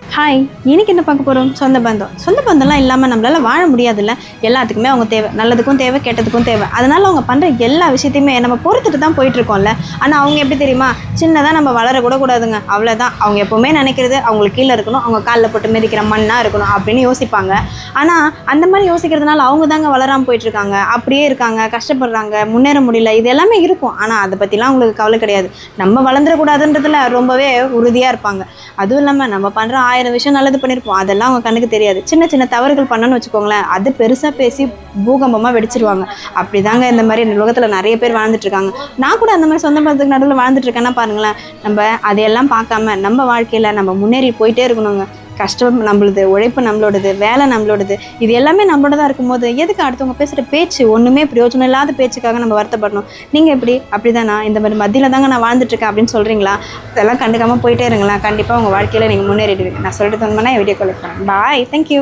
Hi, இன்னைக்கு என்ன பார்க்க போகிறோம்? சொந்த பந்தம். சொந்த பந்தம்லாம் இல்லாமல் நம்மளால் வாழ முடியாதுல்ல. எல்லாத்துக்குமே அவங்க தேவை, நல்லதுக்கும் தேவை, கெட்டதுக்கும் தேவை. அதனால் அவங்க பண்ணுற எல்லா விஷயத்தையுமே நம்ம பொறுத்துட்டு தான் போயிட்டுருக்கோம்ல. ஆனால் அவங்க எப்படி தெரியுமா, சின்னதாக நம்ம வளரக்கூட கூடாதுங்க, அவ்வளோதான். அவங்க எப்போவுமே நினைக்கிறது அவங்களுக்கு கீழே இருக்கணும், அவங்க காலில் போட்டு மிதிக்கிற மண்ணாக இருக்கணும் அப்படின்னு யோசிப்பாங்க. ஆனால் அந்த மாதிரி யோசிக்கிறதுனால அவங்க தாங்க வளராமல் போயிட்டுருக்காங்க, அப்படியே இருக்காங்க, கஷ்டப்படுறாங்க, முன்னேற முடியல. இது எல்லாமே இருக்கும். ஆனால் அதை பற்றிலாம் அவங்களுக்கு கவலை கிடையாது. நம்ம வளர்ந்துடக்கூடாதுன்றதுல ரொம்பவே உறுதியாக இருப்பாங்க. அதுவும் இல்லாமல் நம்ம பண்ணுற 1000 விஷயம் நல்லது பண்ணியிருப்போம், அதெல்லாம் அவங்க கண்ணுக்கு தெரியாது. சின்ன சின்ன தவறுகள் பண்ணணும்னு வச்சுக்கோங்களேன், அது பெருசாக பேசி பூகம்பமாக வெடிச்சிருவாங்க. அப்படி தாங்க இந்த மாதிரி உலகத்தில் நிறைய பேர் வாழ்ந்துட்டுருக்காங்க. நான் கூட அந்த மாதிரி சொந்த பந்தத்துக்கு நடுவில் வாழ்ந்துட்டுருக்கேன்னா பாருங்களேன். நம்ம அதையெல்லாம் பார்க்காம நம்ம வாழ்க்கையில் நம்ம முன்னேறி போயிட்டே இருக்கணுங்க. கஷ்டம் நம்மளுது, உழைப்பு நம்மளோடது, வேலை நம்மளோடது, இது எல்லாமே நம்மளோட தான் இருக்கும்போது எதுக்கு அடுத்தவங்க பேசுகிற பேச்சு ஒன்றுமே பிரயோஜனம் இல்லாத பேச்சுக்காக நம்ம வருத்தப்படணும்? நீங்கள் எப்படி அப்படிதானா இந்த மாதிரி மத்தியில் தாங்க நான் வாழ்ந்துட்டுருக்கேன் அப்படின்னு சொல்கிறீங்களா? இதெல்லாம் கண்டுக்காமல் போயிட்டே இருங்களேன். கண்டிப்பாக உங்கள் வாழ்க்கையில் நீங்கள் முன்னேறிடுவீங்க. நான் சொல்லிட்டு தோணுனா வீடியோ கால் பண்ணுறேன். பாய், தேங்க்யூ.